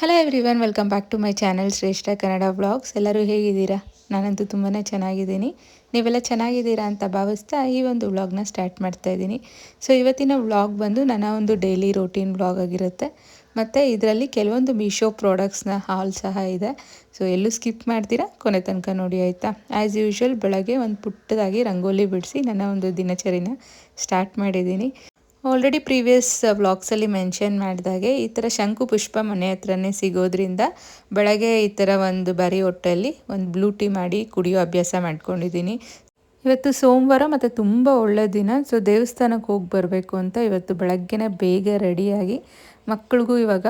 Hello everyone, welcome back to my channel Shreshta Kannada vlogs. ಎಲ್ಲರೂ ಹೇಗಿದ್ದೀರಾ? ನಾನಂತೂ ತುಂಬಾ ಚೆನ್ನಾಗಿದ್ದೀನಿ. ನೀವೆಲ್ಲ ಚೆನ್ನಾಗಿದ್ದೀರಾ ಅಂತ ಭಾವಿಸ್ತಾ ಈ ಒಂದು ವ್ಲಾಗ್ನ ಸ್ಟಾರ್ಟ್ ಮಾಡ್ತಾ ಇದ್ದೀನಿ. ಸೊ ಇವತ್ತಿನ ವ್ಲಾಗ್ ಬಂದು ನನ್ನ ಒಂದು ಡೈಲಿ ರೋಟೀನ್ ವ್ಲಾಗ್ ಆಗಿರುತ್ತೆ. ಮತ್ತು ಇದರಲ್ಲಿ ಕೆಲವೊಂದು ಮೀಶೋ ಪ್ರಾಡಕ್ಟ್ಸ್ನ ಹಾಲ್ ಸಹ ಇದೆ. ಸೊ ಎಲ್ಲೂ ಸ್ಕಿಪ್ ಮಾಡ್ತೀರಾ, ಕೊನೆ ತನಕ ನೋಡಿ ಆಯಿತಾ. ಆ್ಯಸ್ ಯೂಶ್ವಲ್ ಬೆಳಗ್ಗೆ ಒಂದು ಪುಟ್ಟದಾಗಿ ರಂಗೋಲಿ ಬಿಡಿಸಿ ನನ್ನ ಒಂದು ದಿನಚರಿನ ಸ್ಟಾರ್ಟ್ ಮಾಡಿದ್ದೀನಿ. ಆಲ್ರೆಡಿ ಪ್ರೀವಿಯಸ್ ವ್ಲಾಗ್ಸಲ್ಲಿ ಮೆನ್ಷನ್ ಮಾಡಿದಾಗೆ ಈ ಥರ ಶಂಕು ಪುಷ್ಪ ಮನೆ ಹತ್ರನೇ ಸಿಗೋದ್ರಿಂದ ಬೆಳಗ್ಗೆ ಈ ಥರ ಒಂದು ಬರೀ ಹೊಟ್ಟೆಯಲ್ಲಿ ಒಂದು ಬ್ಲೂ ಟೀ ಮಾಡಿ ಕುಡಿಯೋ ಅಭ್ಯಾಸ ಮಾಡ್ಕೊಂಡಿದ್ದೀನಿ. ಇವತ್ತು ಸೋಮವಾರ ಮತ್ತು ತುಂಬ ಒಳ್ಳೆ ದಿನ. ಸೊ ದೇವಸ್ಥಾನಕ್ಕೆ ಹೋಗಿ ಬರಬೇಕು ಅಂತ ಇವತ್ತು ಬೆಳಗ್ಗೆನೇ ಬೇಗ ರೆಡಿಯಾಗಿ ಮಕ್ಕಳಿಗೂ ಇವಾಗ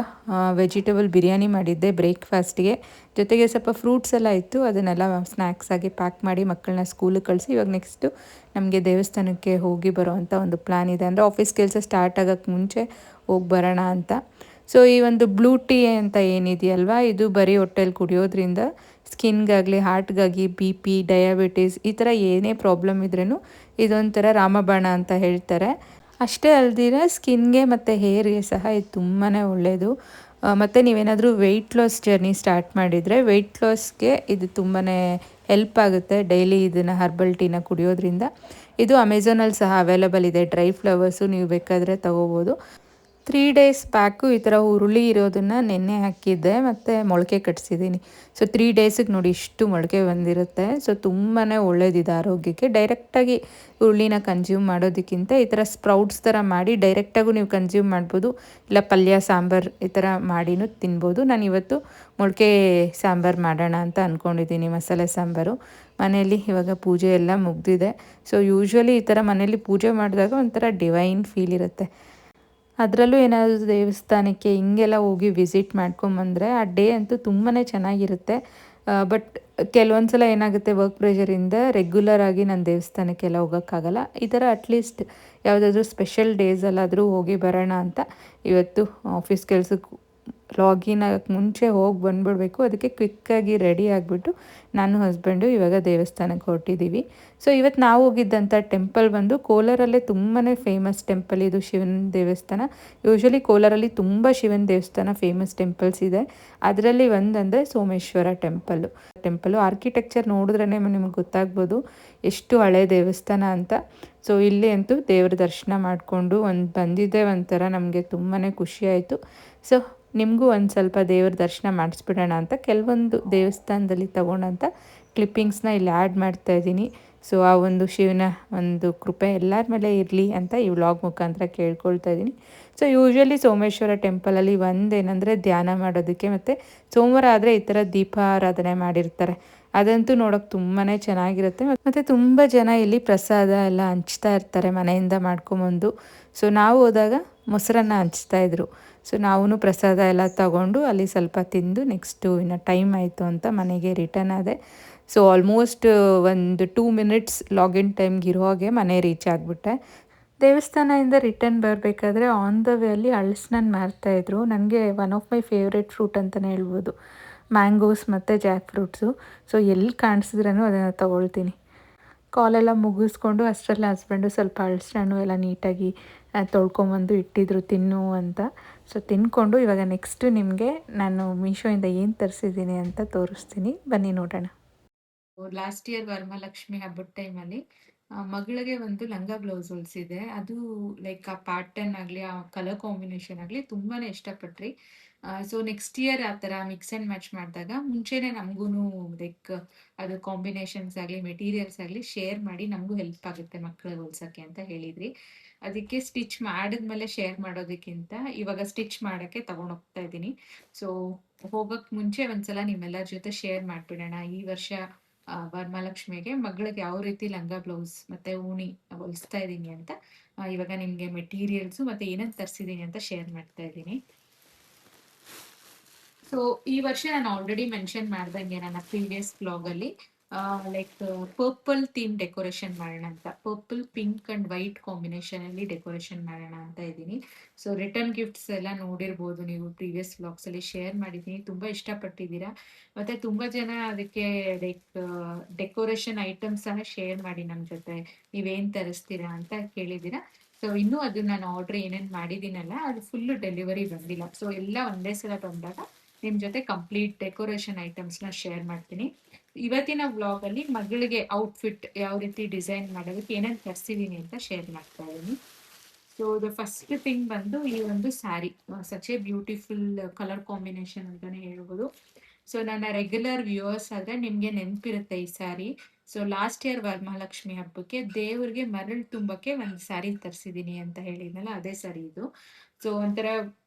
ವೆಜಿಟೇಬಲ್ ಬಿರಿಯಾನಿ ಮಾಡಿದ್ದೆ ಬ್ರೇಕ್ಫಾಸ್ಟ್ಗೆ. ಜೊತೆಗೆ ಸ್ವಲ್ಪ ಫ್ರೂಟ್ಸ್ ಎಲ್ಲ ಇತ್ತು, ಅದನ್ನೆಲ್ಲ ಸ್ನ್ಯಾಕ್ಸ್ ಆಗಿ ಪ್ಯಾಕ್ ಮಾಡಿ ಮಕ್ಕಳನ್ನ ಸ್ಕೂಲಿಗೆ ಕಳಿಸಿ ಇವಾಗ ನೆಕ್ಸ್ಟು ನಮಗೆ ದೇವಸ್ಥಾನಕ್ಕೆ ಹೋಗಿ ಬರೋ ಅಂಥ ಒಂದು ಪ್ಲ್ಯಾನ್ ಇದೆ. ಅಂದರೆ ಆಫೀಸ್ ಕೆಲಸ ಸ್ಟಾರ್ಟ್ ಆಗೋಕ್ಕೆ ಮುಂಚೆ ಹೋಗಿ ಬರೋಣ ಅಂತ. ಸೊ ಈ ಒಂದು ಬ್ಲೂ ಟೀ ಅಂತ ಏನಿದೆಯಲ್ವಾ, ಇದು ಬರೀ ಹೊಟ್ಟೆಲಿ ಕುಡಿಯೋದ್ರಿಂದ ಸ್ಕಿನ್ಗಾಗಲಿ ಹಾರ್ಟ್ಗಾಗಿ BP ಡಯಾಬಿಟೀಸ್ ಈ ಥರ ಏನೇ ಪ್ರಾಬ್ಲಮ್ ಇದ್ರೂ ಇದೊಂಥರ ರಾಮಬಾಣ ಅಂತ ಹೇಳ್ತಾರೆ. ಅಷ್ಟೇ ಅಲ್ದಿರ ಸ್ಕಿನ್ಗೆ ಮತ್ತು ಹೇರ್ಗೆ ಸಹ ಇದು ತುಂಬಾ ಒಳ್ಳೆಯದು. ಮತ್ತು ನೀವೇನಾದರೂ ವೆಯ್ಟ್ ಲಾಸ್ ಜರ್ನಿ ಸ್ಟಾರ್ಟ್ ಮಾಡಿದರೆ ವೆಯ್ಟ್ ಲಾಸ್ಗೆ ಇದು ತುಂಬಾ ಹೆಲ್ಪ್ ಆಗುತ್ತೆ. ಡೈಲಿ ಇದನ್ನು ಹರ್ಬಲ್ ಟೀನ ಕುಡಿಯೋದ್ರಿಂದ. ಇದು ಅಮೆಝಾನಲ್ಲಿ ಸಹ ಅವೈಲಬಲ್ ಇದೆ. ಡ್ರೈ ಫ್ಲವರ್ಸು ನೀವು ಬೇಕಾದರೆ ತೊಗೋಬೋದು. 3 ಡೇಸ್ ಬ್ಯಾಕು ಈ ಥರ ಹುರುಳಿ ಇರೋದನ್ನು ನೆನ್ನೆ ಹಾಕಿದ್ದೆ ಮತ್ತು ಮೊಳಕೆ ಕಟ್ಸಿದ್ದೀನಿ. ಸೊ 3 ಡೇಸಿಗೆ ನೋಡಿ ಇಷ್ಟು ಮೊಳಕೆ ಬಂದಿರುತ್ತೆ. ಸೊ ತುಂಬಾ ಒಳ್ಳೇದಿದೆ ಆರೋಗ್ಯಕ್ಕೆ. ಡೈರೆಕ್ಟಾಗಿ ಹುರುಳಿನ ಕನ್ಸ್ಯೂಮ್ ಮಾಡೋದಕ್ಕಿಂತ ಈ ಥರ ಸ್ಪ್ರೌಟ್ಸ್ ಥರ ಮಾಡಿ ಡೈರೆಕ್ಟಾಗೂ ನೀವು ಕನ್ಸ್ಯೂಮ್ ಮಾಡ್ಬೋದು. ಇಲ್ಲ ಪಲ್ಯ ಸಾಂಬಾರು ಈ ಥರ ಮಾಡಿನೂ ತಿನ್ಬೋದು. ನಾನು ಇವತ್ತು ಮೊಳಕೆ ಸಾಂಬಾರು ಮಾಡೋಣ ಅಂತ ಅಂದ್ಕೊಂಡಿದ್ದೀನಿ, ಮಸಾಲೆ ಸಾಂಬಾರು. ಮನೆಯಲ್ಲಿ ಇವಾಗ ಪೂಜೆ ಎಲ್ಲ ಮುಗ್ದಿದೆ. ಸೊ ಯೂಶ್ವಲಿ ಈ ಥರ ಮನೇಲಿ ಪೂಜೆ ಮಾಡಿದಾಗ ಒಂಥರ ಡಿವೈನ್ ಫೀಲ್ ಇರುತ್ತೆ. ಅದರಲ್ಲೂ ಏನಾದರೂ ದೇವಸ್ಥಾನಕ್ಕೆ ಹಿಂಗೆಲ್ಲ ಹೋಗಿ ವಿಸಿಟ್ ಮಾಡ್ಕೊಂಬಂದರೆ ಆ ಡೇ ಅಂತೂ ತುಂಬಾ ಚೆನ್ನಾಗಿರುತ್ತೆ. ಬಟ್ ಕೆಲವೊಂದು ಸಲ ಏನಾಗುತ್ತೆ, ವರ್ಕ್ ಪ್ರೆಷರಿಂದ ರೆಗ್ಯುಲರ್ ಆಗಿ ನಾನು ದೇವಸ್ಥಾನಕ್ಕೆಲ್ಲ ಹೋಗೋಕ್ಕಾಗಲ್ಲ. ಈ ಥರ ಅಟ್ಲೀಸ್ಟ್ ಯಾವುದಾದ್ರೂ ಸ್ಪೆಷಲ್ ಡೇಸಲ್ಲಾದರೂ ಹೋಗಿ ಬರೋಣ ಅಂತ ಇವತ್ತು ಆಫೀಸ್ ಕೆಲಸಕ್ಕೆ ಲಾಗಿನ್ ಆಗೋಕ್ಕೆ ಮುಂಚೆ ಹೋಗಿ ಬಂದುಬಿಡ್ಬೇಕು. ಅದಕ್ಕೆ ಕ್ವಿಕ್ಕಾಗಿ ರೆಡಿ ಆಗಿಬಿಟ್ಟು ನಾನು ಹಸ್ಬೆಂಡು ಇವಾಗ ದೇವಸ್ಥಾನಕ್ಕೆ ಹೊರಟಿದ್ದೀವಿ. ಸೊ ಇವತ್ತು ನಾವು ಹೋಗಿದ್ದಂಥ ಟೆಂಪಲ್ ಬಂದು ಕೋಲಾರಲ್ಲೇ ತುಂಬಾ ಫೇಮಸ್ ಟೆಂಪಲ್ ಇದು, ಶಿವನ ದೇವಸ್ಥಾನ. ಯೂಶ್ವಲಿ ಕೋಲಾರಲ್ಲಿ ತುಂಬ ಶಿವನ ದೇವಸ್ಥಾನ ಫೇಮಸ್ ಟೆಂಪಲ್ಸ್ ಇದೆ. ಅದರಲ್ಲಿ ಒಂದಂದರೆ ಸೋಮೇಶ್ವರ ಟೆಂಪಲ್ಲು ಆರ್ಕಿಟೆಕ್ಚರ್ ನೋಡಿದ್ರೇ ನಿಮಗೆ ಗೊತ್ತಾಗ್ಬೋದು ಎಷ್ಟು ಹಳೆ ದೇವಸ್ಥಾನ ಅಂತ. ಸೊ ಇಲ್ಲಿ ಅಂತೂ ದೇವ್ರ ದರ್ಶನ ಮಾಡಿಕೊಂಡು ಬಂದಿದ್ದೆ ಒಂಥರ ನಮಗೆ ತುಂಬಾ ಖುಷಿಯಾಯಿತು. ಸೊ ನಿಮಗೂ ಒಂದು ಸ್ವಲ್ಪ ದೇವ್ರ ದರ್ಶನ ಮಾಡಿಸ್ಬಿಡೋಣ ಅಂತ ಕೆಲವೊಂದು ದೇವಸ್ಥಾನದಲ್ಲಿ ತಗೊಂಡಂಥ ಕ್ಲಿಪ್ಪಿಂಗ್ಸ್ನ ಇಲ್ಲಿ ಆ್ಯಡ್ ಮಾಡ್ತಾಯಿದ್ದೀನಿ. ಸೊ ಆ ಒಂದು ಶಿವನ ಒಂದು ಕೃಪೆ ಎಲ್ಲರ ಮೇಲೆ ಇರಲಿ ಅಂತ ಈ ವ್ಲಾಗ್ ಮುಖಾಂತರ ಕೇಳ್ಕೊಳ್ತಾ ಇದ್ದೀನಿ. ಸೊ ಯೂಶ್ವಲಿ ಸೋಮೇಶ್ವರ ಟೆಂಪಲಲ್ಲಿ ಒಂದೇನೆಂದರೆ ಧ್ಯಾನ ಮಾಡೋದಕ್ಕೆ, ಮತ್ತು ಸೋಮವಾರ ಆದರೆ ಈ ಥರ ದೀಪಾರಾಧನೆ ಮಾಡಿರ್ತಾರೆ. ಅದಂತೂ ನೋಡೋಕೆ ತುಂಬಾ ಚೆನ್ನಾಗಿರುತ್ತೆ. ಮತ್ತು ತುಂಬ ಜನ ಇಲ್ಲಿ ಪ್ರಸಾದ ಎಲ್ಲ ಹಂಚ್ತಾ ಇರ್ತಾರೆ ಮನೆಯಿಂದ ಮಾಡ್ಕೊಂಬಂದು. ಸೊ ನಾವು ಹೋದಾಗ ಮೊಸರನ್ನ ಹಂಚ್ತಾಯಿದ್ರು. ಸೊ ನಾವೂ ಪ್ರಸಾದ ಎಲ್ಲ ತಗೊಂಡು ಅಲ್ಲಿ ಸ್ವಲ್ಪ ತಿಂದು ನೆಕ್ಸ್ಟು ಇನ್ನು ಟೈಮ್ ಆಯಿತು ಅಂತ ಮನೆಗೆ ರಿಟರ್ನ್ ಆದೆ. ಸೊ ಆಲ್ಮೋಸ್ಟ್ ಒಂದು 2 ಮಿನಿಟ್ಸ್ ಲಾಗಿನ್ ಟೈಮ್ಗೆ ಇರೋ ಹಾಗೆ ಮನೆ ರೀಚ್ ಆಗಿಬಿಟ್ಟೆ. ದೇವಸ್ಥಾನದಿಂದ ರಿಟರ್ನ್ ಬರಬೇಕಾದ್ರೆ ಆನ್ ದ ವೇ ಅಲ್ಲಿ ಹಲಸಿನಣ್ಣು ಮಾರ್ತಾಯಿದ್ರು. ನನಗೆ one of my favourite fruit ಅಂತಲೇ ಹೇಳ್ಬೋದು, ಮ್ಯಾಂಗೋಸ್ ಮತ್ತು ಜಾಕ್ ಫ್ರೂಟ್ಸು. ಸೊ ಎಲ್ಲಿ ಕಾಣಿಸಿದ್ರೂ ಅದನ್ನು ತೊಗೊಳ್ತೀನಿ. ಕಾಲೆಲ್ಲ ಮುಗಿಸ್ಕೊಂಡು ಅಷ್ಟರಲ್ಲಿ ಹಸ್ಬೆಂಡು ಸ್ವಲ್ಪ ಹಲಸಿನಣ್ಣು ಎಲ್ಲ ನೀಟಾಗಿ ತೊಳ್ಕೊಂಬಂದು ಇಟ್ಟಿದ್ರು ತಿನ್ನು ಅಂತ. ಸೊ ತಿನ್ಕೊಂಡು ಇವಾಗ ನೆಕ್ಸ್ಟು ನಿಮಗೆ ನಾನು ಮೀಶೋಯಿಂದ ಏನು ತರಿಸಿದ್ದೀನಿ ಅಂತ ತೋರಿಸ್ತೀನಿ, ಬನ್ನಿ ನೋಡೋಣ. ಲಾಸ್ಟ್ ಇಯರ್ ವರಮಹಾಲಕ್ಷ್ಮಿ ಹಬ್ಬದ ಟೈಮಲ್ಲಿ ಮಗಳಿಗೆ ಒಂದು ಲಂಗ ಬ್ಲೌಸ್ ಹೊಲಿಸಿದೆ. ಅದು ಲೈಕ್ ಆ ಪ್ಯಾಟರ್ನ್ ಆಗಲಿ ಆ ಕಲರ್ ಕಾಂಬಿನೇಷನ್ ಆಗಲಿ ತುಂಬಾ ಇಷ್ಟಪಟ್ರಿ. ಸೊ ನೆಕ್ಸ್ಟ್ ಇಯರ್ ಆ ಥರ ಮಿಕ್ಸ್ ಆ್ಯಂಡ್ ಮ್ಯಾಚ್ ಮಾಡಿದಾಗ ಮುಂಚೆನೇ ನಮಗೂ ಲೈಕ್ ಅದು ಕಾಂಬಿನೇಷನ್ಸ್ ಆಗಲಿ ಮೆಟೀರಿಯಲ್ಸ್ ಆಗಲಿ ಶೇರ್ ಮಾಡಿ ನಮಗೂ ಹೆಲ್ಪ್ ಆಗುತ್ತೆ ಮಕ್ಕಳಿಗೆ ಹೊಲ್ಸೋಕ್ಕೆ ಅಂತ ಹೇಳಿದ್ರಿ. ಅದಕ್ಕೆ ಸ್ಟಿಚ್ ಮಾಡಿದ್ಮೇಲೆ ಶೇರ್ ಮಾಡೋದಕ್ಕಿಂತ ಇವಾಗ ಸ್ಟಿಚ್ ಮಾಡೋಕ್ಕೆ ತೊಗೊಂಡೋಗ್ತಾ ಇದ್ದೀನಿ. ಸೊ ಹೋಗೋಕ್ಕೆ ಮುಂಚೆ ಒಂದ್ಸಲ ನಿಮ್ಮೆಲ್ಲರ ಜೊತೆ ಶೇರ್ ಮಾಡಿಬಿಡೋಣ. ಈ ವರ್ಷ ವರಮಹಾಲಕ್ಷ್ಮಿಗೆ ಮಗಳಿಗೆ ಯಾವ ರೀತಿ ಲಂಗ ಬ್ಲೌಸ್ ಮತ್ತು ಉಣಿ ಹೊಲಿಸ್ತಾ ಇದ್ದೀನಿ ಅಂತ ಇವಾಗ ನಿಮಗೆ ಮೆಟೀರಿಯಲ್ಸು ಮತ್ತು ಏನೇನು ತರಿಸಿದ್ದೀನಿ ಅಂತ ಶೇರ್ ಮಾಡ್ತಾ ಇದ್ದೀನಿ. ಸೊ ಈ ವರ್ಷ ನಾನು ಆಲ್ರೆಡಿ ಮೆನ್ಷನ್ ಮಾಡ್ದಂಗೆ ನನ್ನ ಪ್ರೀವಿಯಸ್ ಬ್ಲಾಗ್ ಅಲ್ಲಿ ಲೈಕ್ ಪರ್ಪಲ್ ಥೀಮ್ ಡೆಕೋರೇಷನ್ ಮಾಡೋಣ ಅಂತ, purple pink and white combination ಅಲ್ಲಿ ಡೆಕೋರೇಷನ್ ಮಾಡೋಣ ಅಂತ ಇದ್ದೀನಿ. ಸೊ ರಿಟರ್ನ್ ಗಿಫ್ಟ್ಸ್ ಎಲ್ಲ ನೋಡಿರ್ಬೋದು ನೀವು, ಪ್ರೀವಿಯಸ್ ಬ್ಲಾಗ್ಸ್ ಅಲ್ಲಿ ಶೇರ್ ಮಾಡಿದ್ದೀನಿ, ತುಂಬಾ ಇಷ್ಟಪಟ್ಟಿದ್ದೀರಾ. ಮತ್ತೆ ತುಂಬಾ ಜನ ಅದಕ್ಕೆ ಲೈಕ್ ಡೆಕೋರೇಷನ್ ಐಟಮ್ಸ್ ಸಹ ಶೇರ್ ಮಾಡಿ ನಮ್ಮ ಜೊತೆ, ನೀವೇನ್ ತರಿಸ್ತೀರಾ ಅಂತ ಕೇಳಿದ್ದೀರಾ. ಸೊ ಇನ್ನೂ ಅದು ನಾನು ಆರ್ಡರ್ ಏನೇನು ಮಾಡಿದ್ದೀನಲ್ಲ ಅದು ಫುಲ್ ಡೆಲಿವರಿ ಬಂದಿಲ್ಲ. ಸೊ ಎಲ್ಲ ಒಂದೇ ಸಲ ಬಂದಾಗ ನಿಮ್ಮ ಜೊತೆ ಕಂಪ್ಲೀಟ್ ಡೆಕೋರೇಷನ್ ಐಟಮ್ಸ್ನ ಶೇರ್ ಮಾಡ್ತೀನಿ. ಇವತ್ತಿನ ವ್ಲಾಗ್ ಅಲ್ಲಿ ಮಗಳಿಗೆ ಔಟ್ಫಿಟ್ ಯಾವ ರೀತಿ ಡಿಸೈನ್ ಮಾಡೋದಕ್ಕೆ ಏನೇನು ತರಿಸಿದ್ದೀನಿ ಅಂತ ಶೇರ್ ಮಾಡ್ತಾ ಇದ್ದೀನಿ. ಸೊ ದ ಫಸ್ಟ್ ಥಿಂಗ್ ಬಂದು ಈ ಒಂದು sari, such A beautiful colour combination ಅಂತಾನೆ ಹೇಳ್ಬೋದು. ಸೊ ನನ್ನ ರೆಗ್ಯುಲರ್ ವ್ಯೂವರ್ಸ್ ಆದ್ರೆ ನಿಮ್ಗೆ ನೆನಪಿರುತ್ತೆ ಈ sari. So last year Varamahalakshmi ಹಬ್ಬಕ್ಕೆ ದೇವ್ರಿಗೆ ಮರಳು ತುಂಬಕ್ಕೆ ಒಂದು ಸ್ಯಾರಿ ತರಿಸಿದ್ದೀನಿ ಅಂತ ಹೇಳಿದ್ನಲ್ಲ, ಅದೇ ಸ್ಯಾರಿ ಇದು. ಸೊ ಒಂಥರ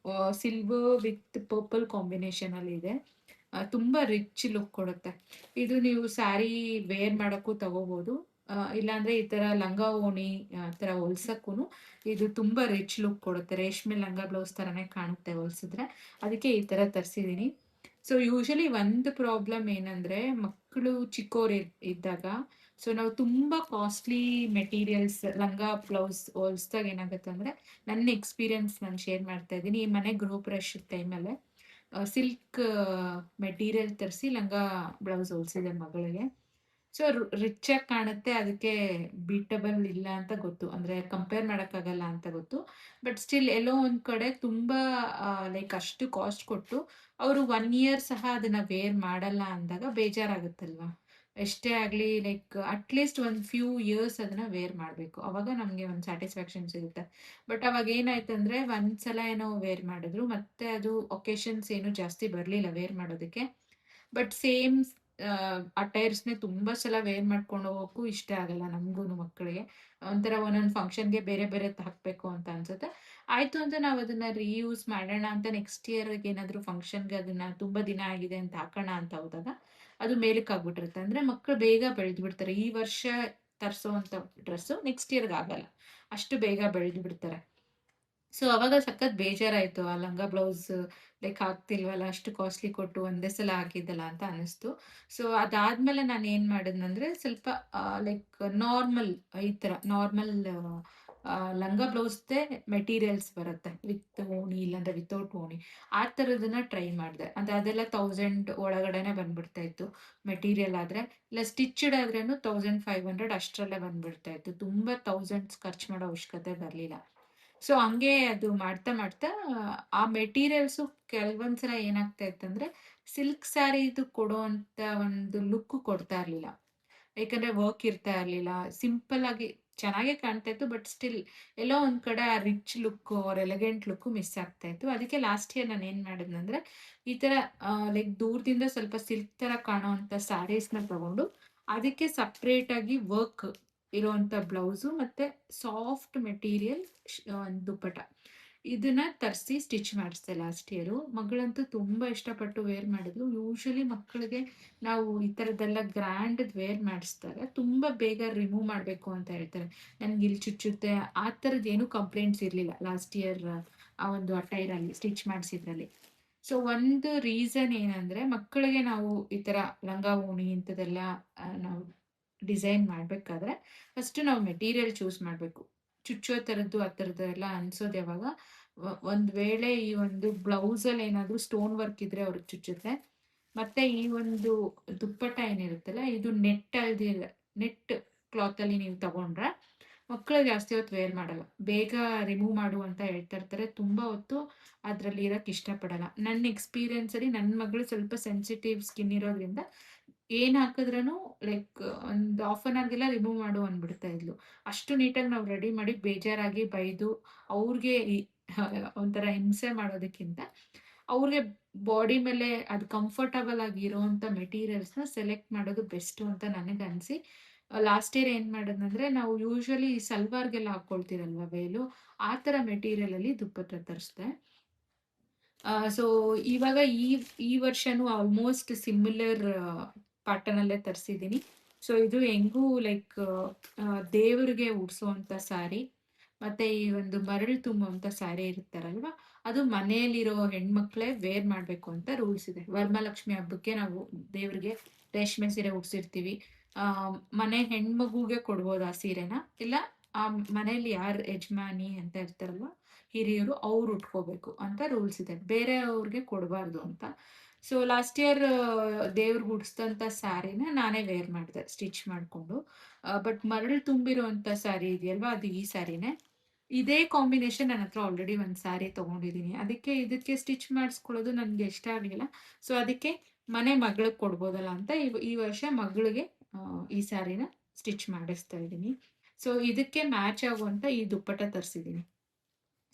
ಸಿಲ್ವರ್ ವಿತ್ ಪರ್ಪಲ್ ಕಾಂಬಿನೇಷನ್ ಅಲ್ಲಿ ಇದೆ. ತುಂಬಾ ರಿಚ್ ಲುಕ್ ಕೊಡುತ್ತೆ ಇದು. ನೀವು ಸ್ಯಾರಿ ವೇರ್ ಮಾಡೋಕ್ಕೂ ತಗೋಬಹುದು, ಇಲ್ಲಾಂದ್ರೆ ಈ ತರ ಲಂಗ ಓಣಿ ತರ ಹೊಲ್ಸಕ್ಕೂ ಇದು ತುಂಬಾ ರಿಚ್ ಲುಕ್ ಕೊಡುತ್ತೆ. ರೇಷ್ಮೆ ಲಂಗ ಬ್ಲೌಸ್ ತರನೇ ಕಾಣುತ್ತೆ ಹೊಲ್ಸಿದ್ರೆ, ಅದಕ್ಕೆ ಈ ತರ ತರಿಸಿದೀನಿ. ಸೊ ಯೂಶಲಿ ಒಂದು ಪ್ರಾಬ್ಲಮ್ ಏನಂದ್ರೆ ಮಕ್ಕಳು ಚಿಕ್ಕವರು ಇದ್ದಾಗ, ಸೊ ನಾವು ತುಂಬಾ ಕಾಸ್ಟ್ಲಿ ಮೆಟೀರಿಯಲ್ಸ್ ಲಂಗ ಬ್ಲೌಸ್ ಹೊಲ್ಸ್ದಾಗ ಏನಾಗುತ್ತೆ ಅಂದ್ರೆ, ನನ್ನ ಎಕ್ಸ್ಪೀರಿಯನ್ಸ್ ನಾನು ಶೇರ್ ಮಾಡ್ತಾ ಇದ್ದೀನಿ. ಈ ಮನೆ ಗೃಹ ಪ್ರವೇಶದ ಟೈಮಲ್ಲೇ ಸಿಲ್ಕ್ ಮೆಟೀರಿಯಲ್ ತರಿಸಿ ಲಂಗ ಬ್ಲೌಸ್ ಹೊಲ್ಸಿದೆ ಮಗಳಿಗೆ. ಸೊ ರಿಚ್ ಆಗಿ ಕಾಣುತ್ತೆ, ಅದಕ್ಕೆ ಬೀಟಬಲ್ ಇಲ್ಲ ಅಂತ ಗೊತ್ತು, ಅಂದ್ರೆ ಕಂಪೇರ್ ಮಾಡೋಕ್ಕಾಗಲ್ಲ ಅಂತ ಗೊತ್ತು. ಬಟ್ ಸ್ಟಿಲ್ ಎಲ್ಲೋ ಒಂದ್ ಕಡೆ ತುಂಬಾ ಲೈಕ್ ಅಷ್ಟು ಕಾಸ್ಟ್ ಕೊಟ್ಟು ಅವರು 1 ಇಯರ್ ಸಹ ಅದನ್ನ ವೇರ್ ಮಾಡಲ್ಲ ಅಂದಾಗ ಬೇಜಾರಾಗುತ್ತಲ್ವಾ. ಎಷ್ಟೇ ಆಗ್ಲಿ ಲೈಕ್ ಅಟ್ಲೀಸ್ಟ್ ಒಂದು ಫ್ಯೂ ಇಯರ್ಸ್ ಅದನ್ನ ವೇರ್ ಮಾಡಬೇಕು, ಅವಾಗ ನಮ್ಗೆ ಒಂದು ಸ್ಯಾಟಿಸ್ಫ್ಯಾಕ್ಷನ್ ಸಿಗುತ್ತೆ. ಬಟ್ ಅವಾಗ ಏನಾಯ್ತಂದ್ರೆ ಒಂದ್ಸಲ ಏನೋ ವೇರ್ ಮಾಡಿದ್ರು, ಮತ್ತೆ ಅದು ಒಕೇಶನ್ಸ್ ಏನು ಜಾಸ್ತಿ ಬರ್ಲಿಲ್ಲ ವೇರ್ ಮಾಡೋದಕ್ಕೆ. ಬಟ್ ಸೇಮ್ ಅಟೈರ್ಸ್ನೇ ತುಂಬಾ ಸಲ ವೇರ್ ಮಾಡ್ಕೊಂಡು ಹೋಗೋಕ್ಕೂ ಇಷ್ಟ ಆಗಲ್ಲ ನಮಗೂ ಮಕ್ಕಳಿಗೆ. ಒಂಥರ ಒಂದೊಂದು ಫಂಕ್ಷನ್ಗೆ ಬೇರೆ ಬೇರೆ ಹಾಕ್ಬೇಕು ಅಂತ ಅನ್ಸುತ್ತೆ. ಆಯ್ತು ಅಂತ ನಾವು ಅದನ್ನ ರೀಯೂಸ್ ಮಾಡೋಣ ಅಂತ ನೆಕ್ಸ್ಟ್ ಇಯರ್ಗೆ ಏನಾದ್ರು ಫಂಕ್ಷನ್ಗೆ ಅದನ್ನ ತುಂಬಾ ದಿನ ಆಗಿದೆ ಅಂತ ಹಾಕೋಣ ಅಂತ ಹೋದಾಗ ಅದು ಮೇಲಕ್ಕೆ ಆಗ್ಬಿಟ್ಟಿರುತ್ತೆ. ಅಂದ್ರೆ ಮಕ್ಕಳು ಬೇಗ ಬೆಳೆದು ಬಿಡ್ತಾರೆ. ಈ ವರ್ಷ ತರಿಸೋವಂಥ ಡ್ರೆಸ್ಸು ನೆಕ್ಸ್ಟ್ ಇಯರ್ಗೆ ಆಗಲ್ಲ, ಅಷ್ಟು ಬೇಗ ಬೆಳೆದು ಬಿಡ್ತಾರೆ. ಸೊ ಅವಾಗ ಸಖತ್ ಬೇಜಾರಾಯ್ತು, ಆ ಲಂಗ ಬ್ಲೌಸ್ ಲೈಕ್ ಆಗ್ತಿಲ್ವಲ್ಲ, ಅಷ್ಟು ಕಾಸ್ಟ್ಲಿ ಕೊಟ್ಟು ಒಂದೇ ಸಲ ಹಾಕಿದ್ದಲ್ಲ ಅಂತ ಅನಿಸ್ತು. ಸೊ ಅದಾದ್ಮೇಲೆ ನಾನು ಏನ್ ಮಾಡಿದ್ನಂದ್ರೆ ಸ್ವಲ್ಪ ಲೈಕ್ ನಾರ್ಮಲ್, ಈ ತರ ನಾರ್ಮಲ್ ಲಂಗ ಬ್ಲೌಸ್ದೇ ಮೆಟೀರಿಯಲ್ಸ್ ಬರುತ್ತೆ ವಿತ್ ಓಣಿ ಇಲ್ಲಾಂದ್ರೆ ವಿತೌಟ್ ಓಣಿ, ಆ ಥರದನ್ನ ಟ್ರೈ ಮಾಡಿದೆ. ಅದೆಲ್ಲ 1000 ಒಳಗಡೆನೆ ಬಂದ್ಬಿಡ್ತಾ ಇತ್ತು ಮೆಟೀರಿಯಲ್ ಆದ್ರೆ, ಇಲ್ಲ ಸ್ಟಿಚ್ಡ್ ಆದ್ರೇನು 1500 ಅಷ್ಟರಲ್ಲೇ ಬಂದ್ಬಿಡ್ತಾ ಇತ್ತು. ತುಂಬಾ ಥೌಸಂಡ್ಸ್ ಖರ್ಚು ಮಾಡೋ ಅವಶ್ಯಕತೆ ಬರಲಿಲ್ಲ. ಸೊ ಹಂಗೆ ಅದು ಮಾಡ್ತಾ ಮಾಡ್ತಾ ಆ ಮೆಟೀರಿಯಲ್ಸು ಕೆಲವೊಂದ್ಸಲ ಏನಾಗ್ತಾ ಇತ್ತಂದ್ರೆ ಸಿಲ್ಕ್ ಸ್ಯಾರಿದು ಕೊಡುವಂತ ಒಂದು ಲುಕ್ ಕೊಡ್ತಾ ಇರ್ಲಿಲ್ಲ, ಯಾಕಂದ್ರೆ ವರ್ಕ್ ಇರ್ತಾ ಇರ್ಲಿಲ್ಲ. ಸಿಂಪಲ್ ಆಗಿ ಚೆನ್ನಾಗೇ ಕಾಣ್ತಾ ಇತ್ತು, ಬಟ್ ಸ್ಟಿಲ್ ಎಲ್ಲೋ ಒಂದ್ ಕಡೆ ಆ ರಿಚ್ ಲುಕ್ ಅವ್ರ ಎಲಿಗೆಂಟ್ ಲುಕ್ ಮಿಸ್ ಆಗ್ತಾ ಇತ್ತು. ಅದಕ್ಕೆ ಲಾಸ್ಟ್ ಇಯರ್ ನಾನು ಏನ್ ಮಾಡಿದ್ನಂದ್ರೆ ಈ ತರ ಲೈಕ್ ದೂರದಿಂದ ಸ್ವಲ್ಪ ಸಿಲ್ಕ್ ತರ ಕಾಣುವಂತ ಸ್ಯಾರೀಸ್ನ ತಗೊಂಡು ಅದಕ್ಕೆ ಸಪ್ರೇಟ್ ಆಗಿ ವರ್ಕ್ ಇರುವಂತ ಬ್ಲೌಸು ಮತ್ತೆ ಸಾಫ್ಟ್ ಮೆಟೀರಿಯಲ್ ಒಂದು ದುಪ್ಪಟ ಇದನ್ನ ತರಿಸಿ ಸ್ಟಿಚ್ ಮಾಡಿಸ್ದೆ ಲಾಸ್ಟ್ ಇಯರು. ಮಗಳಂತೂ ತುಂಬಾ ಇಷ್ಟಪಟ್ಟು ವೇರ್ ಮಾಡಿದ್ಲು. ಯೂಶಲಿ ಮಕ್ಕಳಿಗೆ ನಾವು ಈ ತರದ್ದೆಲ್ಲ ಗ್ರ್ಯಾಂಡ್ ವೇರ್ ಮಾಡಿಸಿದಾಗ ತುಂಬಾ ಬೇಗ ರಿಮೂವ್ ಮಾಡಬೇಕು ಅಂತ ಹೇಳ್ತಾರೆ, ನನ್ಗೆ ಇಲ್ಲಿ ಚುಚ್ಚುತ್ತೆ, ಆ ಥರದ್ದು ಏನು ಕಂಪ್ಲೇಂಟ್ಸ್ ಇರಲಿಲ್ಲ ಲಾಸ್ಟ್ ಇಯರ್ ಆ ಒಂದು ಅಟೈರಲ್ಲಿ ಸ್ಟಿಚ್ ಮಾಡಿಸಿದ್ರಲ್ಲಿ. ಸೊ ಒಂದು ರೀಸನ್ ಏನಂದ್ರೆ ಮಕ್ಕಳಿಗೆ ನಾವು ಈ ತರ ಲಂಗ ಓಣಿ ಇಂಥದೆಲ್ಲ ನಾವು ಡಿಸೈನ್ ಮಾಡ್ಬೇಕಾದ್ರೆ ಫಸ್ಟ್ ನಾವು ಮೆಟೀರಿಯಲ್ ಚೂಸ್ ಮಾಡಬೇಕು. ಚುಚ್ಚೋ ಥರದ್ದು ಆ ಥರದ್ದು ಎಲ್ಲ ಅನ್ಸೋದು ಯಾವಾಗ, ಒಂದ್ ವೇಳೆ ಈ ಒಂದು ಬ್ಲೌಸ್ ಅಲ್ಲಿ ಏನಾದ್ರು ಸ್ಟೋನ್ ವರ್ಕ್ ಇದ್ರೆ ಅವ್ರಿಗೆ ಚುಚ್ಚುತ್ತೆ. ಮತ್ತೆ ಈ ಒಂದು ದುಪ್ಪಟ್ಟ ಏನಿರುತ್ತಲ್ಲ ಇದು ನೆಟ್ ಅಲ್ದಿರ, ನೆಟ್ ಕ್ಲಾತ್ ಅಲ್ಲಿ ನೀವು ತಗೊಂಡ್ರೆ ಮಕ್ಕಳು ಜಾಸ್ತಿ ಹೊತ್ತು ವೇರ್ ಮಾಡಲ್ಲ, ಬೇಗ ರಿಮೂವ್ ಮಾಡು ಅಂತ ಹೇಳ್ತಾ ಇರ್ತಾರೆ. ತುಂಬಾ ಹೊತ್ತು ಅದ್ರಲ್ಲಿ ಇರಕ್ ಇಷ್ಟಪಡಲ್ಲ. ನನ್ನ ಎಕ್ಸ್ಪೀರಿಯನ್ಸ್ ಅಲ್ಲಿ ನನ್ನ ಮಗಳು ಸ್ವಲ್ಪ ಸೆನ್ಸಿಟಿವ್ ಸ್ಕಿನ್ ಇರೋದ್ರಿಂದ ಏನ್ ಹಾಕಿದ್ರೂ ಲೈಕ್ ಒಂದು ಹಾಫ್ ಅನ್ ಅವರ್ಗೆಲ್ಲ ರಿಮೂವ್ ಮಾಡು ಅಂದ್ಬಿಡ್ತಾ ಇದ್ಲು. ಅಷ್ಟು ನೀಟಾಗಿ ನಾವು ರೆಡಿ ಮಾಡಿ ಬೇಜಾರಾಗಿ ಬೈದು ಅವ್ರಿಗೆ ಒಂಥರ ಹಿಂಸೆ ಮಾಡೋದಕ್ಕಿಂತ ಅವ್ರಿಗೆ ಬಾಡಿ ಮೇಲೆ ಅದು ಕಂಫರ್ಟಬಲ್ ಆಗಿ ಇರೋಂಥ ಮೆಟೀರಿಯಲ್ಸ್ನ ಸೆಲೆಕ್ಟ್ ಮಾಡೋದು ಬೆಸ್ಟ್ ಅಂತ ನನಗೆ ಅನಿಸಿ ಲಾಸ್ಟ್ ಇಯರ್ ಏನ್ ಮಾಡೋದಂದ್ರೆ, ನಾವು ಯೂಶಲಿ ಸಲ್ವಾರ್ಗೆಲ್ಲ ಹಾಕೊಳ್ತೀರಲ್ವ ವೇಲು, ಆ ಥರ ಮೆಟೀರಿಯಲ್ ಅಲ್ಲಿ ದುಪ್ಪಟ್ಟ ತರಿಸ್ದೆ. ಸೊ ಇವಾಗ ಈ ವರ್ಷನೂ ಆಲ್ಮೋಸ್ಟ್ ಸಿಮಿಲರ್ ಪ್ಯಾಟರ್ನ್ ಅಲ್ಲೇ ತರಿಸಿದ್ದೀನಿ. ಸೊ ಇದು ಹೆಂಗೂ ಲೈಕ್ ದೇವರಿಗೆ ಉಡ್ಸೋವಂಥ ಸ್ಯಾರಿ ಮತ್ತೆ ಈ ಒಂದು ಮರಳು ತುಂಬುವಂಥ ಸ್ಯಾರಿ ಇರ್ತಾರಲ್ವ ಅದು ಮನೆಯಲ್ಲಿರೋ ಹೆಣ್ಮಕ್ಳೇ ವೇರ್ ಮಾಡಬೇಕು ಅಂತ ರೂಲ್ಸ್ ಇದೆ. ವರಮಹಾಲಕ್ಷ್ಮಿ ಹಬ್ಬಕ್ಕೆ ನಾವು ದೇವ್ರಿಗೆ ರೇಷ್ಮೆ ಸೀರೆ ಉಡ್ಸಿರ್ತೀವಿ. ಆ ಮನೆ ಹೆಣ್ಮಗುಗೆ ಕೊಡ್ಬೋದು ಆ ಸೀರೆನ. ಇಲ್ಲ ಆ ಮನೆಯಲ್ಲಿ ಯಾರು ಯಜಮಾನಿ ಅಂತ ಇರ್ತಾರಲ್ವ ಹಿರಿಯರು, ಅವ್ರು ಉಟ್ಕೋಬೇಕು ಅಂತ ರೂಲ್ಸ್ ಇದೆ. ಬೇರೆಯವ್ರಿಗೆ ಕೊಡಬಾರ್ದು ಅಂತ. ಸೊ ಲಾಸ್ಟ್ ಇಯರ್ ದೇವ್ರಿಗೆ ಉಡ್ಸಿದಂಥ ಸ್ಯಾರಿನ ನಾನೇ ವೇರ್ ಮಾಡಿದೆ ಸ್ಟಿಚ್ ಮಾಡಿಕೊಂಡು. ಬಟ್ ಮರಳು ತುಂಬಿರುವಂಥ ಸ್ಯಾರಿ ಇದೆಯಲ್ವಾ, ಅದು ಈ ಸ್ಯಾರಿನೇ. ಇದೇ ಕಾಂಬಿನೇಷನ್ ನನ್ನ ಹತ್ರ ಆಲ್ರೆಡಿ ಒಂದು ಸ್ಯಾರಿ ತೊಗೊಂಡಿದ್ದೀನಿ. ಅದಕ್ಕೆ ಇದಕ್ಕೆ ಸ್ಟಿಚ್ ಮಾಡಿಸ್ಕೊಳ್ಳೋದು ನನಗೆ ಇಷ್ಟ ಆಗಲಿಲ್ಲ. ಸೊ ಅದಕ್ಕೆ ಮನೆ ಮಗಳಿಗೆ ಕೊಡ್ಬೋದಲ್ಲ ಅಂತ ಈ ವರ್ಷ ಮಗಳಿಗೆ ಈ ಸ್ಯಾರಿನ ಸ್ಟಿಚ್ ಮಾಡಿಸ್ತಾ ಇದ್ದೀನಿ. ಸೊ ಇದಕ್ಕೆ ಮ್ಯಾಚ್ ಆಗುವಂಥ ಈ ದುಪ್ಪಟ್ಟ ತರಿಸಿದ್ದೀನಿ.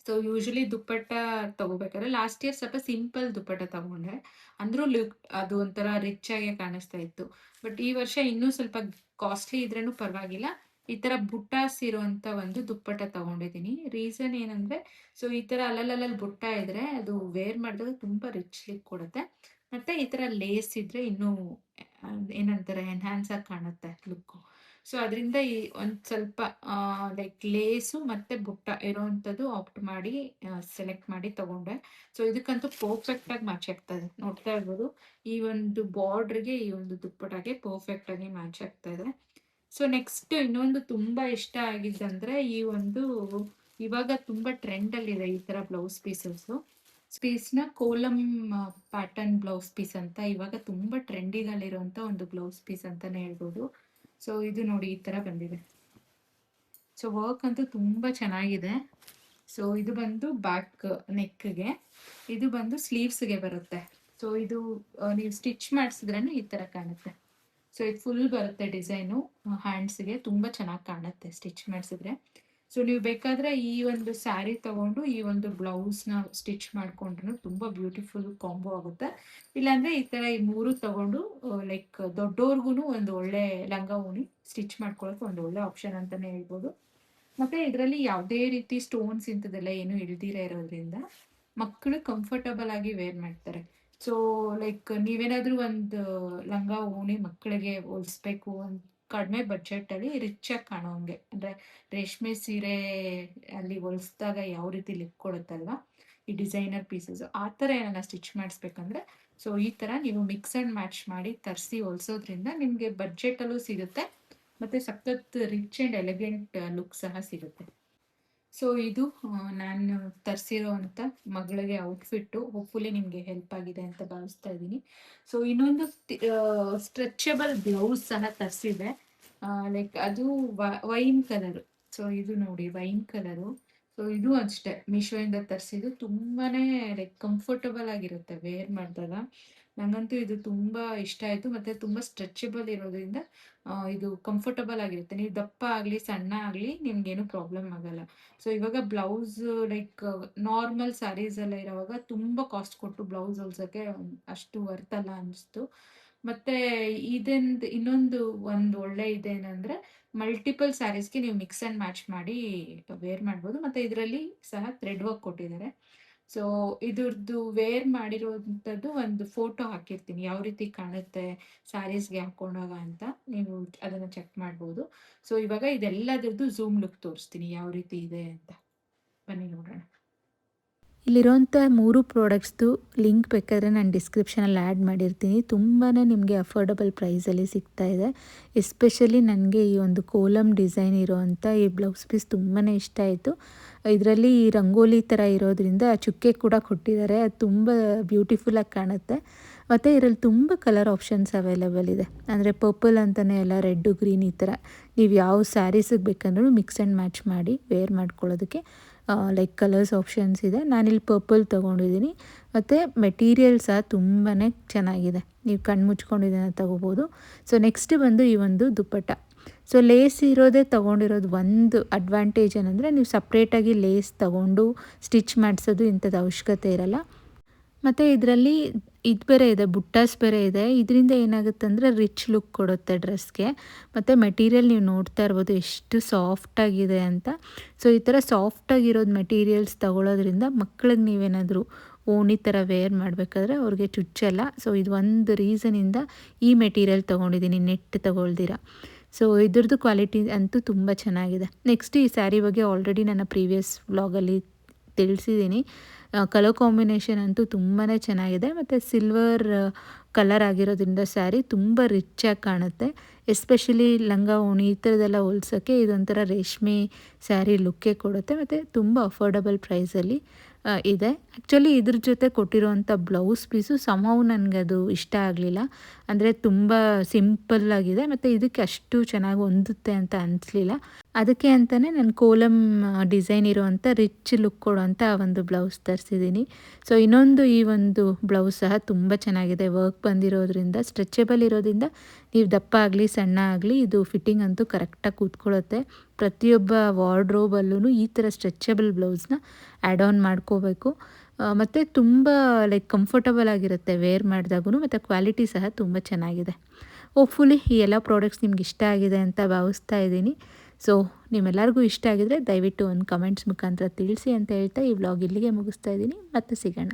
ಸೊ ಯೂಶಲಿ ದುಪ್ಪಟ್ಟ ತಗೋಬೇಕಾದ್ರೆ ಲಾಸ್ಟ್ ಇಯರ್ ಸ್ವಲ್ಪ ಸಿಂಪಲ್ ದುಪ್ಪಟ್ಟ ತಗೊಂಡೆ. ಅಂದ್ರೂ ಲುಕ್ ಅದು ಒಂಥರ ರಿಚ್ ಆಗಿ ಕಾಣಿಸ್ತಾ ಇತ್ತು. ಬಟ್ ಈ ವರ್ಷ ಇನ್ನೂ ಸ್ವಲ್ಪ ಕಾಸ್ಟ್ಲಿ ಇದ್ರೇನು ಪರವಾಗಿಲ್ಲ, ಈ ತರ ಬುಟ್ಟಾಸ್ ಇರುವಂತ ಒಂದು ದುಪ್ಪಟ್ಟ ತಗೊಂಡಿದ್ದೀನಿ. ರೀಸನ್ ಏನಂದ್ರೆ, ಸೊ ಈ ತರ ಅಲ್ಲಲ್ಲಿ ಬುಟ್ಟ ಇದ್ರೆ ಅದು ವೇರ್ ಮಾಡಿದಾಗ ತುಂಬಾ ರಿಚ್ ಲುಕ್ ಕೊಡುತ್ತೆ. ಮತ್ತೆ ಈ ತರ ಲೇಸ್ ಇದ್ರೆ ಇನ್ನೂ ಏನಂತಾರೆ ಎನ್ಹಾನ್ಸ್ ಆಗಿ ಕಾಣುತ್ತೆ ಲುಕ್. ಸೊ ಅದರಿಂದ ಈ ಒಂದು ಸ್ವಲ್ಪ ಲೈಕ್ ಲೇಸು ಮತ್ತೆ ಬುಟ್ಟ ಇರೋವಂಥದ್ದು ಆಪ್ಟ್ ಮಾಡಿ ಸೆಲೆಕ್ಟ್ ಮಾಡಿ ತಗೊಂಡೆ. ಸೊ ಇದಕ್ಕಂತೂ ಪರ್ಫೆಕ್ಟ್ ಆಗಿ ಮ್ಯಾಚ್ ಆಗ್ತಾ ಇದೆ. ನೋಡ್ತಾ ಇರ್ಬೋದು, ಈ ಒಂದು ಬಾರ್ಡ್ರಿಗೆ ಈ ಒಂದು ದುಪ್ಪಟ್ಟಾಗೆ ಪರ್ಫೆಕ್ಟ್ ಆಗಿ ಮ್ಯಾಚ್ ಆಗ್ತಾ ಇದೆ. ಸೊ ನೆಕ್ಸ್ಟ್ ಇನ್ನೊಂದು ತುಂಬಾ ಇಷ್ಟ ಆಗಿದ್ದಂದ್ರೆ, ಈ ಒಂದು ಇವಾಗ ತುಂಬಾ ಟ್ರೆಂಡ್ ಅಲ್ಲಿ ಇದೆ ಈ ತರ ಬ್ಲೌಸ್ ಪೀಸ್ನ ಕೋಲಂ ಪ್ಯಾಟರ್ನ್ ಬ್ಲೌಸ್ ಪೀಸ್ ಅಂತ ಇವಾಗ ತುಂಬಾ ಟ್ರೆಂಡಿಗಲ್ಲಿರುವಂತ ಒಂದು ಬ್ಲೌಸ್ ಪೀಸ್ ಅಂತಾನೆ ಹೇಳ್ಬೋದು. ಸೊ ಇದು ನೋಡಿ ಈ ತರ ಬಂದಿದೆ. ಸೊ ವರ್ಕ್ ಅಂತೂ ತುಂಬಾ ಚೆನ್ನಾಗಿದೆ. ಸೊ ಇದು ಬಂದು ಬ್ಯಾಕ್ ನೆಕ್ಗೆ, ಇದು ಬಂದು ಸ್ಲೀವ್ಸ್ಗೆ ಬರುತ್ತೆ. ಸೊ ಇದು ನೀವು ಸ್ಟಿಚ್ ಮಾಡಿಸಿದ್ರೇನು ಈ ತರ ಕಾಣುತ್ತೆ. ಸೊ ಇದು ಫುಲ್ ಬರುತ್ತೆ ಡಿಸೈನು ಹ್ಯಾಂಡ್ಸ್ಗೆ, ತುಂಬ ಚೆನ್ನಾಗಿ ಕಾಣುತ್ತೆ ಸ್ಟಿಚ್ ಮಾಡಿಸಿದ್ರೆ. ಸೊ ನೀವು ಬೇಕಾದರೆ ಈ ಒಂದು ಸ್ಯಾರಿ ತಗೊಂಡು ಈ ಒಂದು ಬ್ಲೌಸ್ನ ಸ್ಟಿಚ್ ಮಾಡಿಕೊಂಡ್ರು ತುಂಬ ಬ್ಯೂಟಿಫುಲ್ ಕಾಂಬೋ ಆಗುತ್ತೆ. ಇಲ್ಲಾಂದರೆ ಈ ಥರ ಈ ಮೂರು ತಗೊಂಡು ಲೈಕ್ ದೊಡ್ಡವ್ರಿಗೂ ಒಂದು ಒಳ್ಳೆ ಲಂಗ ಉಣಿ ಸ್ಟಿಚ್ ಮಾಡ್ಕೊಳ್ಳೋಕೆ ಒಂದು ಒಳ್ಳೆ ಆಪ್ಷನ್ ಅಂತಲೇ ಹೇಳ್ಬೋದು. ಮತ್ತು ಇದರಲ್ಲಿ ಯಾವುದೇ ರೀತಿ ಸ್ಟೋನ್ಸ್ ಇಂಥದ್ದೆಲ್ಲ ಏನೂ ಇಳ್ದಿರ ಇರೋದ್ರಿಂದ ಮಕ್ಕಳು ಕಂಫರ್ಟಬಲ್ ಆಗಿ ವೇರ್ ಮಾಡ್ತಾರೆ. ಸೊ ಲೈಕ್ ನೀವೇನಾದ್ರೂ ಒಂದು ಲಂಗ ಓಣಿ ಮಕ್ಕಳಿಗೆ ಹೊಲಿಸ್ಬೇಕು ಕಡಿಮೆ ಬಡ್ಜೆಟಲ್ಲಿ ರಿಚ್ ಆಗಿ ಕಾಣೋಂಗೆ, ಅಂದರೆ ರೇಷ್ಮೆ ಸೀರೆ ಅಲ್ಲಿ ಹೊಲಿಸಿದಾಗ ಯಾವ ರೀತಿ ಲಿಕ್ ಕೊಡುತ್ತಲ್ವಾ ಈ ಡಿಸೈನರ್ ಪೀಸಸ್, ಆ ಥರ ಏನಾರ ಸ್ಟಿಚ್ ಮಾಡಿಸ್ಬೇಕಂದ್ರೆ ಸೊ ಈ ಥರ ನೀವು ಮಿಕ್ಸ್ ಆ್ಯಂಡ್ ಮ್ಯಾಚ್ ಮಾಡಿ ತರಿಸಿ ಹೊಲಿಸೋದ್ರಿಂದ ನಿಮಗೆ ಬಡ್ಜೆಟಲ್ಲೂ ಸಿಗುತ್ತೆ ಮತ್ತು ಸಖತ್ ರಿಚ್ ಆ್ಯಂಡ್ ಎಲಿಗೆಂಟ್ ಲುಕ್ ಸಹ ಸಿಗುತ್ತೆ. ಸೊ ಇದು ನಾನು ತರಿಸಿರೋ ಅಂಥ ಮಗಳಿಗೆ ಔಟ್ಫಿಟ್ಟು. ಹೋಪ್ಫುಲಿ ನಿಮಗೆ ಹೆಲ್ಪ್ ಆಗಿದೆ ಅಂತ ಭಾವಿಸ್ತಾ ಇದ್ದೀನಿ. ಸೊ ಇನ್ನೊಂದು ಸ್ಟ್ರೆಚಬಲ್ ಬ್ಲೌಸ್ ಸಹ ತರಿಸಿದೆ. ಲೈಕ್ ಅದು ವೈನ್ ಕಲರು. ಸೊ ಇದು ನೋಡಿ ವೈನ್ ಕಲರು. ಸೊ ಇದು ಅಷ್ಟೇ ಮೀಶೋಯಿಂದ ತರಿಸಿದ್ದು. ತುಂಬಾ ಲೈಕ್ ಕಂಫರ್ಟಬಲ್ ಆಗಿರುತ್ತೆ ವೇರ್ ಮಾಡಿದಾಗ. ನನಗಂತೂ ಇದು ತುಂಬ ಇಷ್ಟ ಆಯಿತು. ಮತ್ತು ತುಂಬ ಸ್ಟ್ರೆಚಬಲ್ ಇರೋದ್ರಿಂದ ಇದು ಕಂಫರ್ಟಬಲ್ ಆಗಿರುತ್ತೆ. ನೀವು ದಪ್ಪ ಆಗಲಿ ಸಣ್ಣ ಆಗಲಿ ನಿಮ್ಗೇನು ಪ್ರಾಬ್ಲಮ್ ಆಗಲ್ಲ. ಸೊ ಇವಾಗ ಬ್ಲೌಸ್ ಲೈಕ್ ನಾರ್ಮಲ್ ಸ್ಯಾರೀಸ್ ಎಲ್ಲ ಇರೋವಾಗ ತುಂಬ ಕಾಸ್ಟ್ ಕೊಟ್ಟು ಬ್ಲೌಸ್ ಹೊಲ್ಸೋಕ್ಕೆ ಅಷ್ಟು ವರ್ತಲ್ಲ ಅನ್ನಿಸ್ತು. ಮತ್ತು ಇನ್ನೊಂದು ಒಂದು ಒಳ್ಳೆ ಇದೇನೆಂದರೆ, ಮಲ್ಟಿಪಲ್ ಸ್ಯಾರೀಸ್ಗೆ ನೀವು ಮಿಕ್ಸ್ ಆ್ಯಂಡ್ ಮ್ಯಾಚ್ ಮಾಡಿ ವೇರ್ ಮಾಡ್ಬೋದು. ಮತ್ತು ಇದರಲ್ಲಿ ಸಹ ಥ್ರೆಡ್ ವರ್ಕ್ ಕೊಟ್ಟಿದ್ದಾರೆ. ಸೊ ಇದ್ರದ್ದು ವೇರ್ ಮಾಡಿರೋಂಥದ್ದು ಒಂದು ಫೋಟೋ ಹಾಕಿರ್ತೀನಿ, ಯಾವ ರೀತಿ ಕಾಣುತ್ತೆ ಸ್ಯಾರೀಸ್ಗೆ ಹಾಕೊಂಡಾಗ ಅಂತ ನೀವು ಅದನ್ನು ಚೆಕ್ ಮಾಡ್ಬೋದು. ಸೊ ಇವಾಗ ಇದೆಲ್ಲದ್ರದ್ದು ಝೂಮ್ ಲುಕ್ ತೋರಿಸ್ತೀನಿ ಯಾವ ರೀತಿ ಇದೆ ಅಂತ. ಬನ್ನಿ ನೋಡೋಣ. ಇಲ್ಲಿರೋಂಥ 3 ಪ್ರಾಡಕ್ಟ್ಸ್ದು ಲಿಂಕ್ ಬೇಕಾದರೆ ನಾನು ಡಿಸ್ಕ್ರಿಪ್ಷನಲ್ಲಿ ಆ್ಯಡ್ ಮಾಡಿರ್ತೀನಿ. ತುಂಬಾ ನಿಮಗೆ ಅಫೋರ್ಡಬಲ್ ಪ್ರೈಸಲ್ಲಿ ಸಿಗ್ತಾ ಇದೆ. ಎಸ್ಪೆಷಲಿ ನನಗೆ ಈ ಒಂದು ಕೋಲಮ್ ಡಿಸೈನ್ ಇರೋವಂಥ ಈ ಬ್ಲೌಸ್ ಪೀಸ್ ತುಂಬಾ ಇಷ್ಟ ಆಯಿತು. ಇದರಲ್ಲಿ ಈ ರಂಗೋಲಿ ಥರ ಇರೋದ್ರಿಂದ ಚುಕ್ಕೆ ಕೂಡ ಕೊಟ್ಟಿದ್ದಾರೆ. ಅದು ತುಂಬ ಬ್ಯೂಟಿಫುಲ್ಲಾಗಿ ಕಾಣುತ್ತೆ. ಮತ್ತು ಇದರಲ್ಲಿ ತುಂಬ ಕಲರ್ ಆಪ್ಷನ್ಸ್ ಅವೈಲೇಬಲ್ ಇದೆ. ಅಂದರೆ ಪರ್ಪಲ್ ಅಂತಲೇ ಅಲ್ಲ, ರೆಡ್ಡು ಗ್ರೀನ್ ಈ ಥರ ನೀವು ಯಾವ ಸ್ಯಾರೀಸಿಗೆ ಬೇಕಂದ್ರೂ ಮಿಕ್ಸ್ ಆ್ಯಂಡ್ ಮ್ಯಾಚ್ ಮಾಡಿ ವೇರ್ ಮಾಡ್ಕೊಳ್ಳೋದಕ್ಕೆ ಲೈಕ್ ಕಲರ್ಸ್ ಆಪ್ಷನ್ಸ್ ಇದೆ. ನಾನಿಲ್ಲಿ ಪರ್ಪಲ್ ತೊಗೊಂಡಿದ್ದೀನಿ. ಮತ್ತು ಮೆಟೀರಿಯಲ್ ಸಹ ತುಂಬಾ ಚೆನ್ನಾಗಿದೆ. ನೀವು ಕಣ್ಣು ಮುಚ್ಕೊಂಡು ಇದನ್ನು ತೊಗೋಬೋದು. ಸೊ ನೆಕ್ಸ್ಟ್ ಬಂದು ಈ ಒಂದು ದುಪ್ಪಟ್ಟ. ಸೊ ಲೇಸ್ ಇರೋದೇ ತೊಗೊಂಡಿರೋದು ಒಂದು ಅಡ್ವಾಂಟೇಜ್ ಏನಂದರೆ, ನೀವು ಸಪ್ರೇಟಾಗಿ ಲೇಸ್ ತೊಗೊಂಡು ಸ್ಟಿಚ್ ಮಾಡಿಸೋದು ಇಂಥದ್ದು ಅವಶ್ಯಕತೆ ಇರಲ್ಲ. ಮತ್ತು ಇದರಲ್ಲಿ ಇದು ಬೇರೆ ಇದೆ, ಬುಟ್ಟಾಸ್ ಬೇರೆ ಇದೆ. ಇದರಿಂದ ಏನಾಗುತ್ತೆ ಅಂದರೆ ರಿಚ್ ಲುಕ್ ಕೊಡುತ್ತೆ ಡ್ರೆಸ್ಗೆ. ಮತ್ತು ಮೆಟೀರಿಯಲ್ ನೀವು ನೋಡ್ತಾ ಇರ್ಬೋದು ಎಷ್ಟು ಸಾಫ್ಟಾಗಿದೆ ಅಂತ. ಸೊ ಈ ಥರ ಸಾಫ್ಟಾಗಿರೋದು ಮೆಟೀರಿಯಲ್ಸ್ ತೊಗೊಳೋದ್ರಿಂದ ಮಕ್ಕಳಿಗೆ ನೀವೇನಾದರೂ ಓಣಿ ಥರ ವೇರ್ ಮಾಡಬೇಕಾದ್ರೆ ಅವ್ರಿಗೆ ಚುಚ್ಚಲ್ಲ. ಸೊ ಇದು ಒಂದು ರೀಸನಿಂದ ಈ ಮೆಟೀರಿಯಲ್ ತೊಗೊಂಡಿದ್ದೀನಿ, ನೆಟ್ ತೊಗೊಳ್ದಿರ. ಸೊ ಇದ್ರದ್ದು ಕ್ವಾಲಿಟಿ ಅಂತೂ ತುಂಬ ಚೆನ್ನಾಗಿದೆ. ನೆಕ್ಸ್ಟ್ ಈ ಸ್ಯಾರಿ ಬಗ್ಗೆ ಆಲ್ರೆಡಿ ನನ್ನ ಪ್ರೀವಿಯಸ್ ವ್ಲಾಗಲ್ಲಿ ತಿಳಿಸಿದ್ದೀನಿ. ಕಲರ್ ಕಾಂಬಿನೇಷನ್ ಅಂತೂ ತುಂಬಾ ಚೆನ್ನಾಗಿದೆ ಮತ್ತು ಸಿಲ್ವರ್ ಕಲರ್ ಆಗಿರೋದ್ರಿಂದ ಸ್ಯಾರಿ ತುಂಬ ರಿಚ್ಚಾಗಿ ಕಾಣುತ್ತೆ. ಎಸ್ಪೆಷಲಿ ಲಂಗ ಓಣಿ ಈ ಥರದ್ದೆಲ್ಲ ಹೋಲ್ಸೋಕ್ಕೆ ಇದೊಂಥರ ರೇಷ್ಮೆ ಸ್ಯಾರಿ ಲುಕ್ಕೇ ಕೊಡುತ್ತೆ ಮತ್ತು ತುಂಬ ಅಫೋರ್ಡಬಲ್ ಪ್ರೈಸಲ್ಲಿ ಇದೆ. ಆ್ಯಕ್ಚುಲಿ ಇದ್ರ ಜೊತೆ ಕೊಟ್ಟಿರುವಂಥ ಬ್ಲೌಸ್ ಪೀಸು ಸಮಹೌ ನನಗದು ಇಷ್ಟ ಆಗಲಿಲ್ಲ. ಅಂದರೆ ತುಂಬ ಸಿಂಪಲ್ಲಾಗಿದೆ ಮತ್ತು ಇದಕ್ಕೆ ಅಷ್ಟು ಚೆನ್ನಾಗಿ ಹೊಂದುತ್ತೆ ಅಂತ ಅನಿಸ್ಲಿಲ್ಲ. ಅದಕ್ಕೆ ಅಂತಲೇ ನಾನು ಕೋಲಮ್ ಡಿಸೈನ್ ಇರುವಂಥ ರಿಚ್ ಲುಕ್ ಕೊಡುವಂಥ ಒಂದು ಬ್ಲೌಸ್ ತರಿಸಿದ್ದೀನಿ. ಸೊ ಇನ್ನೊಂದು ಈ ಒಂದು ಬ್ಲೌಸ್ ಸಹ ತುಂಬ ಚೆನ್ನಾಗಿದೆ. ವರ್ಕ್ ಬಂದಿರೋದ್ರಿಂದ ಸ್ಟ್ರೆಚಬಲ್ ಇರೋದ್ರಿಂದ ನೀವು ದಪ್ಪ ಆಗಲಿ ಸಣ್ಣ ಆಗಲಿ ಇದು ಫಿಟ್ಟಿಂಗ್ ಅಂತೂ ಕರೆಕ್ಟಾಗಿ ಕೂತ್ಕೊಳ್ಳುತ್ತೆ. ಪ್ರತಿಯೊಬ್ಬ ವಾರ್ಡ್ರೋಬಲ್ಲೂ ಈ ಥರ ಸ್ಟ್ರೆಚಬಲ್ ಬ್ಲೌಸ್ನ ಆ್ಯಡ್ ಆನ್ ಮಾಡ್ಕೋಬೇಕು. ಮತ್ತು ತುಂಬ ಕಂಫರ್ಟಬಲ್ ಆಗಿರುತ್ತೆ ವೇರ್ ಮಾಡಿದಾಗೂ ಮತ್ತು ಕ್ವಾಲಿಟಿ ಸಹ ತುಂಬ ಚೆನ್ನಾಗಿದೆ. ಹೋಪ್ಫುಲಿ ಈ ಎಲ್ಲ ಪ್ರಾಡಕ್ಟ್ಸ್ ನಿಮ್ಗೆ ಇಷ್ಟ ಆಗಿದೆ ಅಂತ ಭಾವಿಸ್ತಾ ಇದ್ದೀನಿ. ಸೊ ನಿಮ್ಮೆಲ್ಲರಿಗೂ ಇಷ್ಟ ಆಗಿದರೆ ದಯವಿಟ್ಟು ಒಂದು ಕಮೆಂಟ್ಸ್ ಮುಖಾಂತರ ತಿಳಿಸಿ ಅಂತ ಹೇಳ್ತಾ ಈ ವ್ಲಾಗ್ ಇಲ್ಲಿಗೆ ಮುಗಿಸ್ತಾ ಇದ್ದೀನಿ. ಮತ್ತೆ ಸಿಗೋಣ.